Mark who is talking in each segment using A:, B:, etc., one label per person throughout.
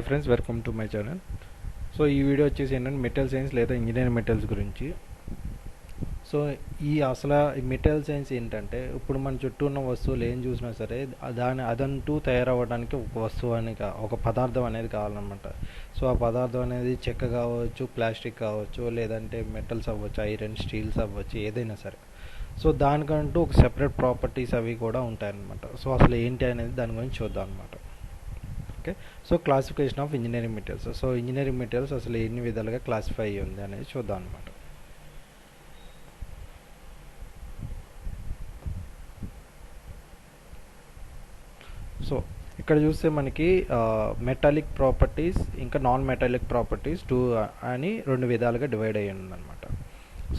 A: Friends welcome to my channel. So ఈ video వచ్చేసి ఏంటంటే మెటల్ సైన్స్ లేదా ఇంజనీరింగ్ మెటల్స్ గురించి. సో అసలు ఈ మెటల్ సైన్స్ ఏంటంటే ఇప్పుడు మన చుట్టూ ఉన్న వస్తువులు ఏం చూసినా సరే అదంటూ తయారవ్వడానికి ఒక వస్తువు అని ఒక పదార్థం అనేది కావాలన్నమాట. సో ఆ పదార్థం అనేది చెక్క కావచ్చు, ప్లాస్టిక్ కావచ్చు, లేదంటే మెటల్స్ అవ్వచ్చు, ఐరన్, స్టీల్స్ అవ్వచ్చు, ఏదైనా సరే. సో దానికంటూ ఒక సెపరేట్ ప్రాపర్టీస్ అవి కూడా ఉంటాయన్నమాట. సో అసలు ఏంటి అనేది దాని గురించి చూద్దాం అనమాట. Okay, so classification of engineering materials. So engineering materials అసలు ఎన్ని విధాలుగా క్లాసిఫై అయ్యి ఉంది అనేది చూద్దాం అనమాట. సో ఇక్కడ చూస్తే మనకి మెటాలిక్ ప్రాపర్టీస్ ఇంకా నాన్ మెటాలిక్ ప్రాపర్టీస్ అని రెండు విధాలుగా డివైడ్ అయ్యి ఉందన్నమాట.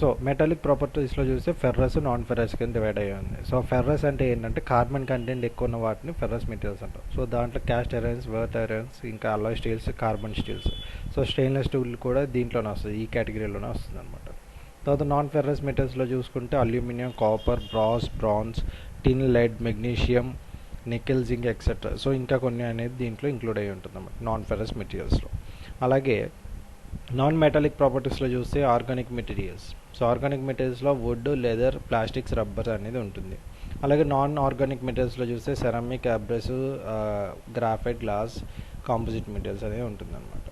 A: సో మెటాలిక్ ప్రాపర్టీస్లో చూస్తే ఫెర్రస్, నాన్ ఫెర్రస్ కింద డివైడ్ అయ్యి ఉంది. సో ఫెర్రస్ అంటే ఏంటంటే కార్బన్ కంటెంట్ ఎక్కువ ఉన్న వాటిని ఫెర్రస్ మెటీరియల్స్ అంటారు. సో దాంట్లో క్యాస్ట్ ఐరన్స్, వర్త్ ఐరన్స్, ఇంకా alloy steels, carbon steels. So stainless steel కూడా దీంట్లోనే వస్తుంది, ఈ కేటగిరీలోనే వస్తుంది అనమాట. తర్వాత నాన్ ఫెర్రస్ మెటీరియల్స్లో చూసుకుంటే aluminium, copper, brass, tin, lead, magnesium, nickel, zinc etcetera. So ఇంకా కొన్ని అనేది దీంట్లో ఇంక్లూడ్ అయ్యి ఉంటుంది అన్నమాట నాన్ ఫెర్రస్ మెటీరియల్స్లో. అలాగే నాన్ మెటాలిక్ ప్రాపర్టీస్లో చూస్తే ఆర్గానిక్ మెటీరియల్స్. సో ఆర్గానిక్ మెటీరియల్స్లో వుడ్, లెదర్, ప్లాస్టిక్స్, రబ్బర్ అనేది ఉంటుంది. అలాగే నాన్ ఆర్గానిక్ మెటీరియల్స్లో చూస్తే ceramic, abrasive, graphite, glass, composite materials అనేది ఉంటుంది అనమాట.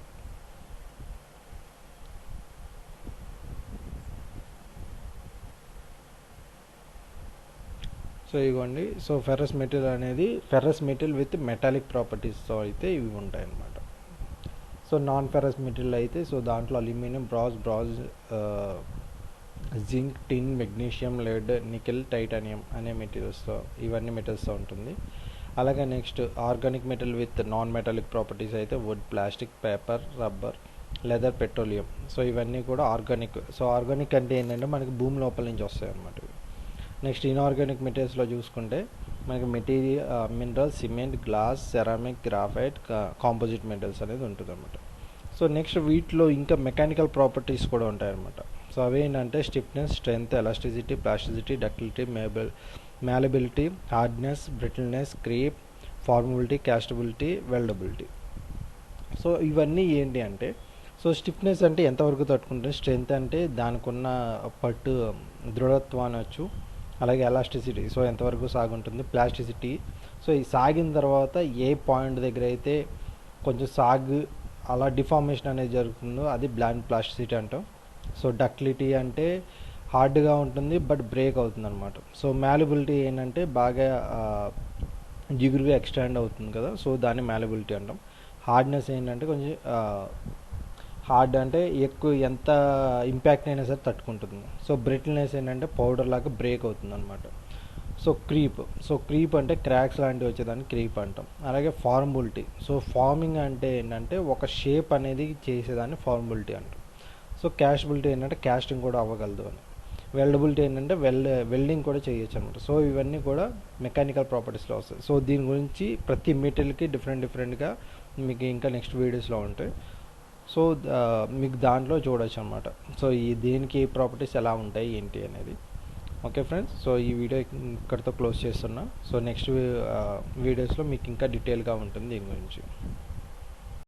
A: సో ఇవ్వండి. So ferrous material with metallic ప్రాపర్టీస్తో అయితే ఇవి ఉంటాయి అన్నమాట. సో నాన్ ఫెర్రస్ మెటీరియల్ అయితే సో దాంట్లో aluminium, brass, zinc, tin, magnesium, lead, nickel, titanium అనే మెటీరియల్స్తో ఇవన్నీ మెటీరియల్స్తో ఉంటుంది. అలాగే next organic material with non metallic properties అయితే would, plastic, paper, rubber, leather, petroleum. So ఇవన్నీ కూడా ఆర్గానిక్. సో ఆర్గానిక్ అంటే ఏంటంటే మనకి భూమి లోపల నుంచి వస్తాయి అన్నమాట. నెక్స్ట్ ఇన్ఆర్గానిక్ మెటీరియల్స్లో చూసుకుంటే మనకి mineral, cement, glass, ceramic, graphite, composite materials అనేది ఉంటుంది అనమాట. సో నెక్స్ట్ వీటిలో ఇంకా మెకానికల్ ప్రాపర్టీస్ కూడా ఉంటాయన్నమాట. సో అవి ఏంటంటే stiffness, strength, elasticity, plasticity, ductility, malleability, hardness, brittleness, creep, formability, castability, weldability. So ఇవన్నీ ఏంటి అంటే సో స్టిఫ్నెస్ అంటే ఎంతవరకు తట్టుకుంటుంది, స్ట్రెంగ్త్ అంటే దానికి ఉన్న పట్టు దృఢత్వం అనొచ్చు. అలాగే ఎలాస్టిసిటీ, సో ఎంతవరకు సాగుంటుంది, ప్లాస్టిసిటీ, సో ఈ సాగిన తర్వాత ఏ పాయింట్ దగ్గర అయితే కొంచెం సాగు అలా డిఫార్మేషన్ అనేది జరుగుతుందో అది బ్లాండ్ ప్లాస్టిసిటీ అంటాం. సో డక్టిలిటీ అంటే హార్డ్గా ఉంటుంది బట్ బ్రేక్ అవుతుంది అనమాట. సో మ్యాలబిలిటీ ఏంటంటే బాగా జిగురుగా ఎక్స్టెండ్ అవుతుంది కదా, సో దాన్ని మ్యాలబిలిటీ అంటాం. హార్డ్నెస్ ఏంటంటే కొంచెం హార్డ్ అంటే ఎక్కువ ఎంత ఇంపాక్ట్ అయినా సరే తట్టుకుంటుంది. సో బ్రిటిల్నెస్ ఏంటంటే పౌడర్ లాగా బ్రేక్ అవుతుంది అనమాట. సో క్రీప్ అంటే క్రాక్స్ లాంటివి వచ్చేదాన్ని క్రీప్ అంటాం. అలాగే ఫార్మబిలిటీ, సో ఫార్మింగ్ అంటే ఏంటంటే ఒక షేప్ అనేది చేసేదాన్ని ఫార్మబిలిటీ అంటాం. సో క్యాస్టబిలిటీ ఏంటంటే క్యాస్టింగ్ కూడా అవ్వగలదు అని. వెల్డబిలిటీ ఏంటంటే వెల్డింగ్ కూడా చేయొచ్చు అనమాట. సో ఇవన్నీ కూడా మెకానికల్ ప్రాపర్టీస్లో వస్తాయి. సో దీని గురించి ప్రతి మెటీరియల్కి డిఫరెంట్గా మీకు ఇంకా నెక్స్ట్ వీడియోస్లో ఉంటాయి. సో మీకు దాంట్లో చూడొచ్చు అనమాట. సో దేనికి ప్రాపర్టీస్ ఎలా ఉంటాయి ఏంటి అనేది. ఓకే ఫ్రెండ్స్, సో ఈ వీడియో ఇక్కడితో క్లోజ్ చేస్తున్నా. సో నెక్స్ట్ వీడియోస్లో మీకు ఇంకా డీటెయిల్గా ఉంటుంది దీని గురించి.